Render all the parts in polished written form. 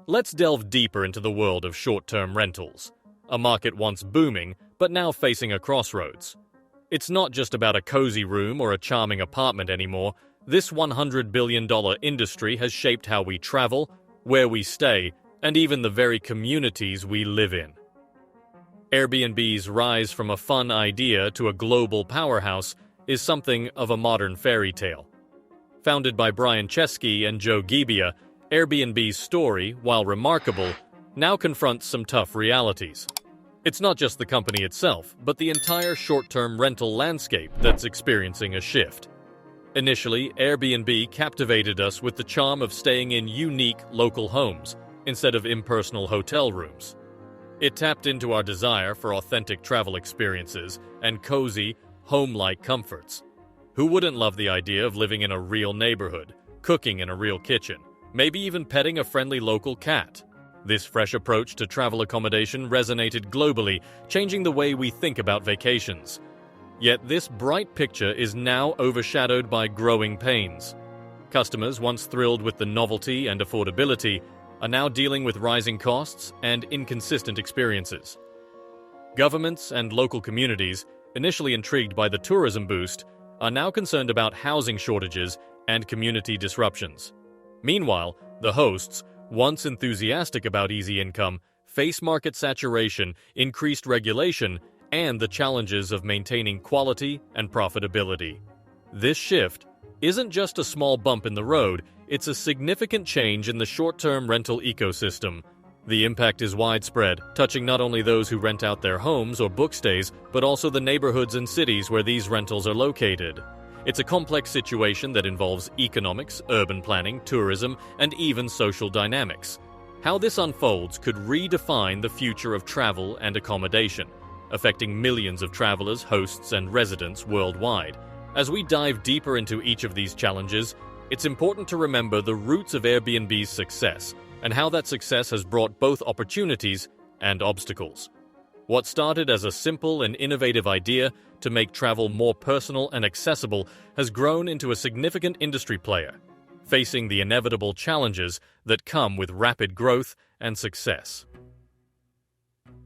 Let's delve deeper into the world of short-term rentals, a market once booming but now facing a crossroads. It's not just about a cozy room or a charming apartment anymore. This $100 billion industry has shaped how we travel, where we stay, and even the very communities we live in. Airbnb's rise from a fun idea to a global powerhouse is something of a modern fairy tale. Founded by Brian Chesky and Joe Gebbia, Airbnb's story, while remarkable, now confronts some tough realities. It's not just the company itself, but the entire short-term rental landscape that's experiencing a shift. Initially, Airbnb captivated us with the charm of staying in unique local homes instead of impersonal hotel rooms. It tapped into our desire for authentic travel experiences and cozy, home-like comforts. Who wouldn't love the idea of living in a real neighborhood, cooking in a real kitchen, maybe even petting a friendly local cat? This fresh approach to travel accommodation resonated globally, changing the way we think about vacations. Yet this bright picture is now overshadowed by growing pains. Customers, once thrilled with the novelty and affordability, are now dealing with rising costs and inconsistent experiences. Governments and local communities, initially intrigued by the tourism boost, are now concerned about housing shortages and community disruptions. Meanwhile, the hosts, once enthusiastic about easy income, face market saturation, increased regulation, and the challenges of maintaining quality and profitability. This shift isn't just a small bump in the road, it's a significant change in the short-term rental ecosystem. The impact is widespread, touching not only those who rent out their homes or book stays, but also the neighborhoods and cities where these rentals are located. It's a complex situation that involves economics, urban planning, tourism, and even social dynamics. How this unfolds could redefine the future of travel and accommodation, affecting millions of travelers, hosts, and residents worldwide. As we dive deeper into each of these challenges, it's important to remember the roots of Airbnb's success and how that success has brought both opportunities and obstacles. What started as a simple and innovative idea to make travel more personal and accessible has grown into a significant industry player, facing the inevitable challenges that come with rapid growth and success.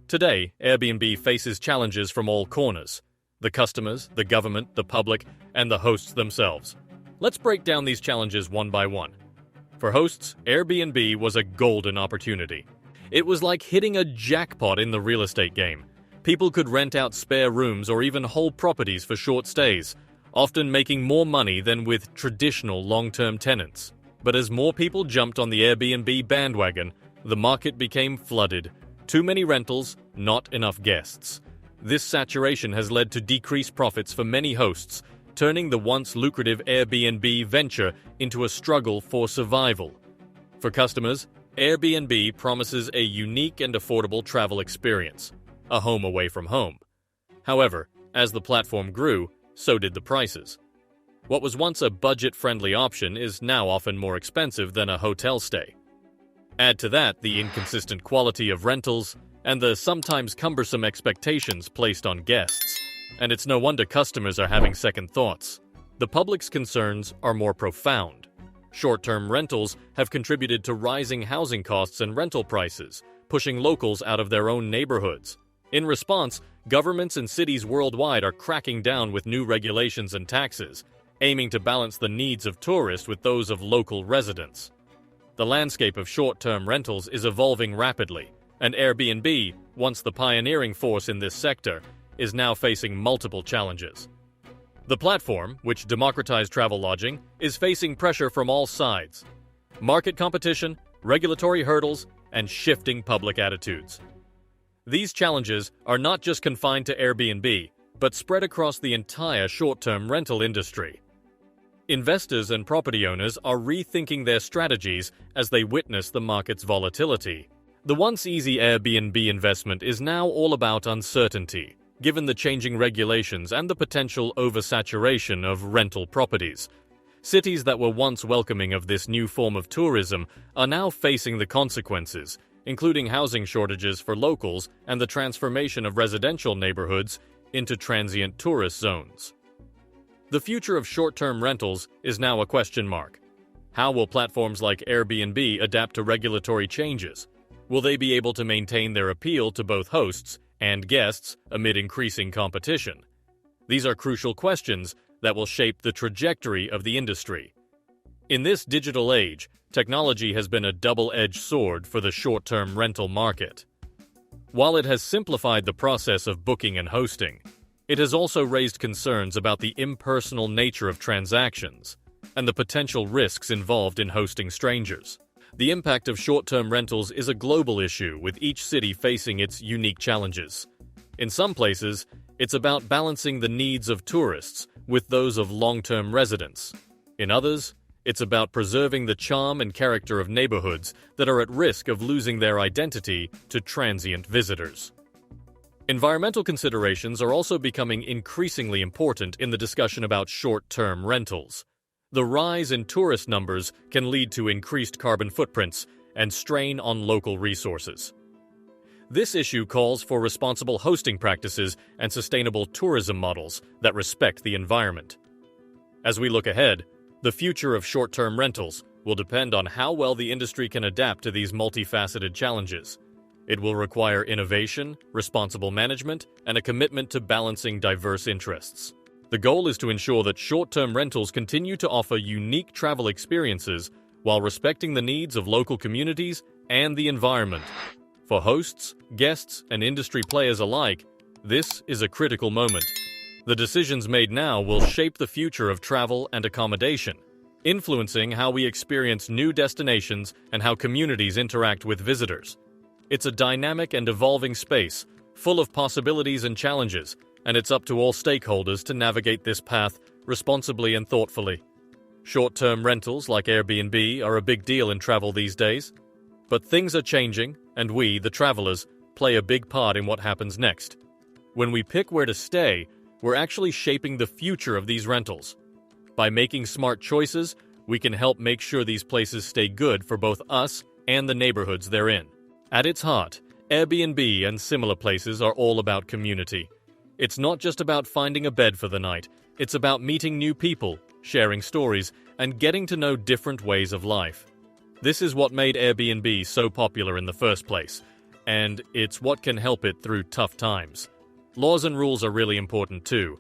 Today, Airbnb faces challenges from all corners: the customers, the government, the public, and the hosts themselves. Let's break down these challenges one by one. For hosts, Airbnb was a golden opportunity. It was like hitting a jackpot in the real estate game. People could rent out spare rooms or even whole properties for short stays, often making more money than with traditional long-term tenants. But as more people jumped on the Airbnb bandwagon, the market became flooded. Too many rentals, not enough guests. This saturation has led to decreased profits for many hosts, turning the once lucrative Airbnb venture into a struggle for survival. For customers, Airbnb promises a unique and affordable travel experience, a home away from home. However, as the platform grew, so did the prices. What was once a budget-friendly option is now often more expensive than a hotel stay. Add to that the inconsistent quality of rentals and the sometimes cumbersome expectations placed on guests, and it's no wonder customers are having second thoughts. The public's concerns are more profound. Short-term rentals have contributed to rising housing costs and rental prices, pushing locals out of their own neighborhoods. In response, governments and cities worldwide are cracking down with new regulations and taxes, aiming to balance the needs of tourists with those of local residents. The landscape of short-term rentals is evolving rapidly, and Airbnb, once the pioneering force in this sector, is now facing multiple challenges. The platform, which democratized travel lodging, is facing pressure from all sides: market competition, regulatory hurdles, and shifting public attitudes. These challenges are not just confined to Airbnb, but spread across the entire short-term rental industry. Investors and property owners are rethinking their strategies as they witness the market's volatility. The once easy Airbnb investment is now all about uncertainty, given the changing regulations and the potential oversaturation of rental properties. Cities that were once welcoming of this new form of tourism are now facing the consequences, including housing shortages for locals and the transformation of residential neighborhoods into transient tourist zones. The future of short-term rentals is now a question mark. How will platforms like Airbnb adapt to regulatory changes? Will they be able to maintain their appeal to both hosts and guests amid increasing competition? These are crucial questions that will shape the trajectory of the industry. In this digital age, technology has been a double-edged sword for the short-term rental market. While it has simplified the process of booking and hosting, it has also raised concerns about the impersonal nature of transactions and the potential risks involved in hosting strangers. The impact of short-term rentals is a global issue, with each city facing its unique challenges. In some places, it's about balancing the needs of tourists with those of long-term residents. In others, it's about preserving the charm and character of neighborhoods that are at risk of losing their identity to transient visitors. Environmental considerations are also becoming increasingly important in the discussion about short-term rentals. The rise in tourist numbers can lead to increased carbon footprints and strain on local resources. This issue calls for responsible hosting practices and sustainable tourism models that respect the environment. As we look ahead, the future of short-term rentals will depend on how well the industry can adapt to these multifaceted challenges. It will require innovation, responsible management, and a commitment to balancing diverse interests. The goal is to ensure that short-term rentals continue to offer unique travel experiences while respecting the needs of local communities and the environment. For hosts, guests, and industry players alike, this is a critical moment. The decisions made now will shape the future of travel and accommodation, influencing how we experience new destinations and how communities interact with visitors. It's a dynamic and evolving space, full of possibilities and challenges, and it's up to all stakeholders to navigate this path responsibly and thoughtfully. Short-term rentals like Airbnb are a big deal in travel these days, but things are changing, and we, the travelers, play a big part in what happens next. When we pick where to stay, we're actually shaping the future of these rentals. By making smart choices, we can help make sure these places stay good for both us and the neighborhoods they're in. At its heart, Airbnb and similar places are all about community. It's not just about finding a bed for the night, it's about meeting new people, sharing stories, and getting to know different ways of life. This is what made Airbnb so popular in the first place, and it's what can help it through tough times. Laws and rules are really important too.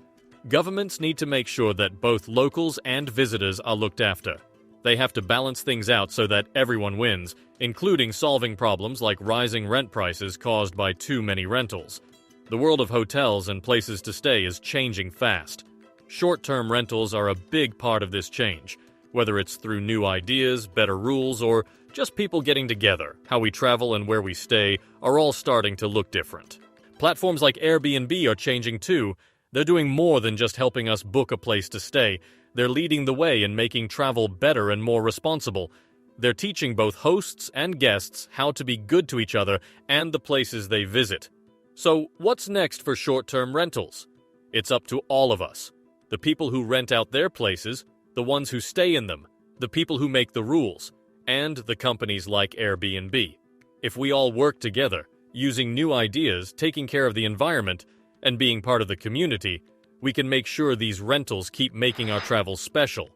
Governments need to make sure that both locals and visitors are looked after. They have to balance things out so that everyone wins, including solving problems like rising rent prices caused by too many rentals. The world of hotels and places to stay is changing fast. Short-term rentals are a big part of this change, whether it's through new ideas, better rules, or just people getting together. How we travel and where we stay are all starting to look different. Platforms like Airbnb are changing too. They're doing more than just helping us book a place to stay. They're leading the way in making travel better and more responsible. They're teaching both hosts and guests how to be good to each other and the places they visit. So, what's next for short-term rentals? It's up to all of us. The people who rent out their places, the ones who stay in them, the people who make the rules, and the companies like Airbnb. If we all work together, using new ideas, taking care of the environment, and being part of the community, we can make sure these rentals keep making our travel special.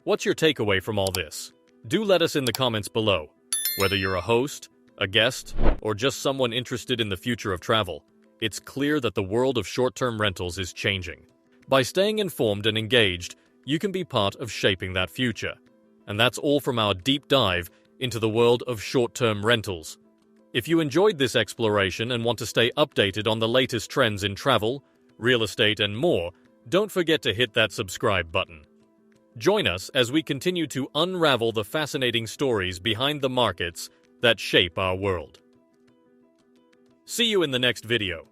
What's your takeaway from all this? Do let us in the comments below. Whether you're a host, a guest, or just someone interested in the future of travel, it's clear that the world of short-term rentals is changing. By staying informed and engaged, you can be part of shaping that future. And that's all from our deep dive into the world of short-term rentals. If you enjoyed this exploration and want to stay updated on the latest trends in travel, real estate, and more, don't forget to hit that subscribe button. Join us as we continue to unravel the fascinating stories behind the markets that shape our world. See you in the next video.